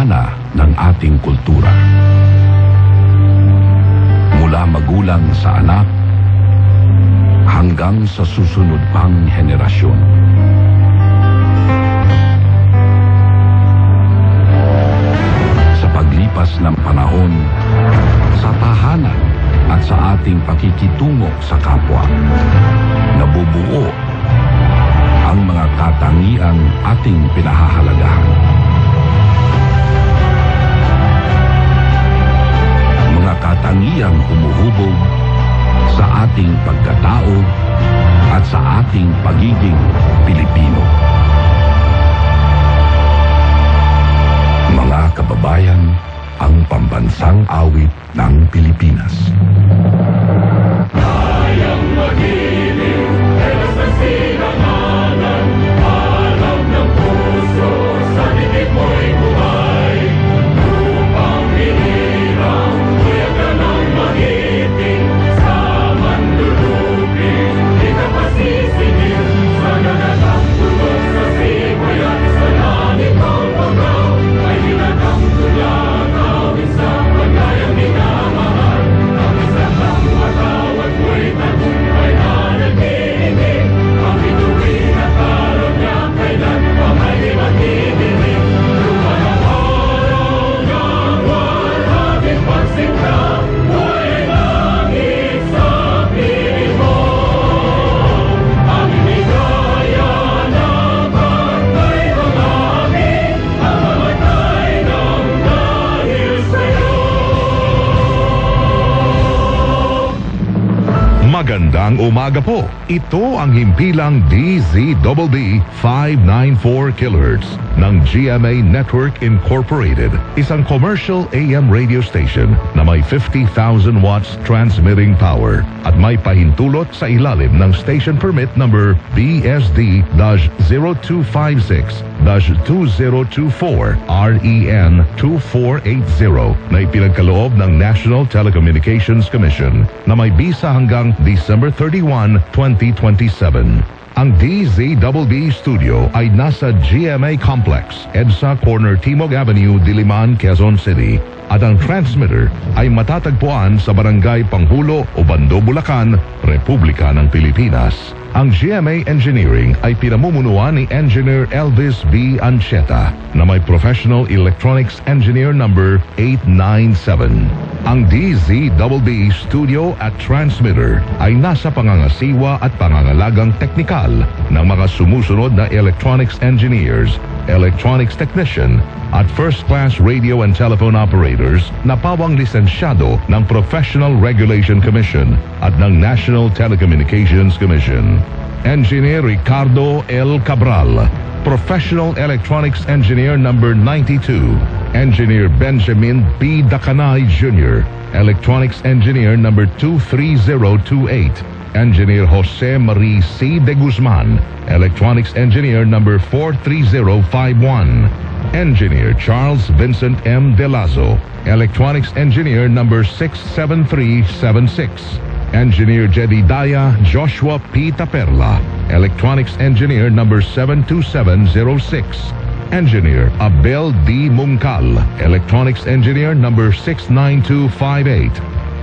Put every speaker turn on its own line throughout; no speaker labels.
mana ng ating kultura. Mula magulang sa anak hanggang sa susunod pang henerasyon. Sa paglipas ng panahon, sa tahanan at sa ating pakikitungo sa kapwa, nabubuo ang mga katangiang ating pinahahalagahan. Mga katangiang humuhubog sa ating pagkatao at sa ating pagiging Pilipino. Mga kababayan, ang pambansang awit ng Pilipinas.
Kayang magiliw, pero sa silanganan, alam ng puso, sa dibdib mo'y buhay. Upang hinirang, kuya ka ng magiting, sa mandulupin, di ka pasisingil, sa nagatang tulog sa simoy at sa langit ang pagaw, ay hinatang tulad, awit sa pagkayang minamahal, ang isang lang matawag mo'y tagumpay na nag-iibig, ang bituin at karoon niya kailan pa may di magdidinig. Lupa ng araw ng walang pagsikta, buhay langit sa piling mo. Ang bigaya na pagkay ng amin, ang mamatay ng dahil sa'yo.
Magandang umaga po. Ito ang himpilang DZBB 594 kHz ng GMA Network Incorporated, isang commercial AM radio station na may 50,000 watts transmitting power at may pahintulot sa ilalim ng station permit number BSD-0256-2024 REN 2480 na ipinagkaloob ng National Telecommunications Commission na may bisa hanggang December 31, 2027. Ang DZBB Studio ay nasa GMA Complex, EDSA Corner Timog Avenue, Diliman, Quezon City. At ang transmitter ay matatagpuan sa Barangay Panghulo, Obando, Bulacan, Republika ng Pilipinas. Ang GMA Engineering ay pinamumunuan ni Engineer Elvis B. Ancheta na may Professional Electronics Engineer number 897. Ang DZBB Studio at Transmitter ay nasa pangangasiwa at pangangalagang teknikal ng mga sumusunod na electronics engineers, electronics technician at first-class radio and telephone operators na pawang lisensyado ng Professional Regulation Commission at ng National Telecommunications Commission. Engineer Ricardo L. Cabral, Professional Electronics Engineer number 92. Engineer Benjamin P. Dacanay Jr., Electronics Engineer number 23028. Engineer Jose Marie C. De Guzman, Electronics Engineer number 43051. Engineer Charles Vincent M. De Lazo, Electronics Engineer number 67376. Engineer Jedediah Joshua P. Taperla, Electronics Engineer number 72706. Engineer Abel D. Mungkal, Electronics Engineer number 69258.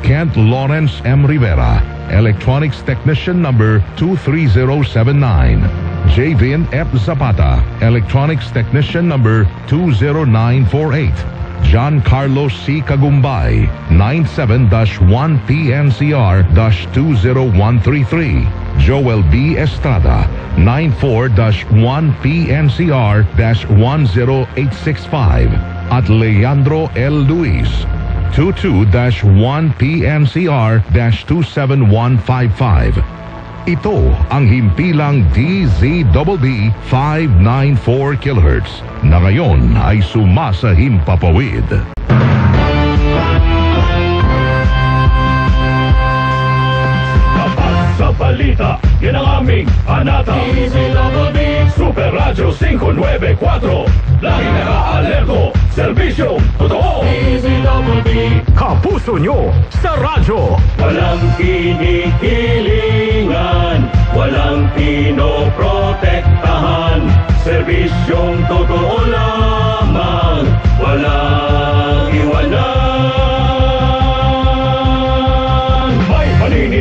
Kent Lawrence M. Rivera, Electronics Technician number 23079. Javin F. Zapata, Electronics Technician number 20948. John Carlos C. Cagumbay, 97-1 PNCR-20133. Joel B. Estrada, 94-1 PNCR-10865. At Leandro L. Luis, 22-1 PNCR-27155. Ito ang himpilang DZBB 594 kHz na ngayon ay sumasahimpapawid.
Kapag sa balita, yan ang aming anata. DZBB Super Radio 594. Lagi naka-alerto, serbisyong totoo. DZBB
Kapuso nyo sa radyo.
Walang kinikilingan, walang pinoprotektahan, serbisyong totoo lamang, wala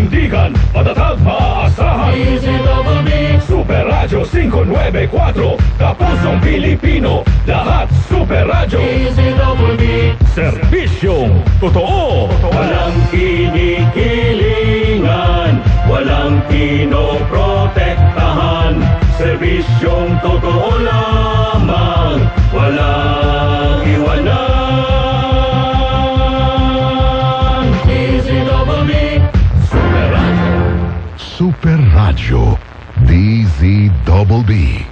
Panindigan, matatag, maaasahan. DZBB Super Radio 594, Kapusong Pilipino, lahat Super Radio. DZBB Serbisyong totoo. Walang kinikilingan, walang pinoprotektahan. Serbisyong totoo lamang, walang iwanan. DZBB Super Radio.
Super Radio DZBB.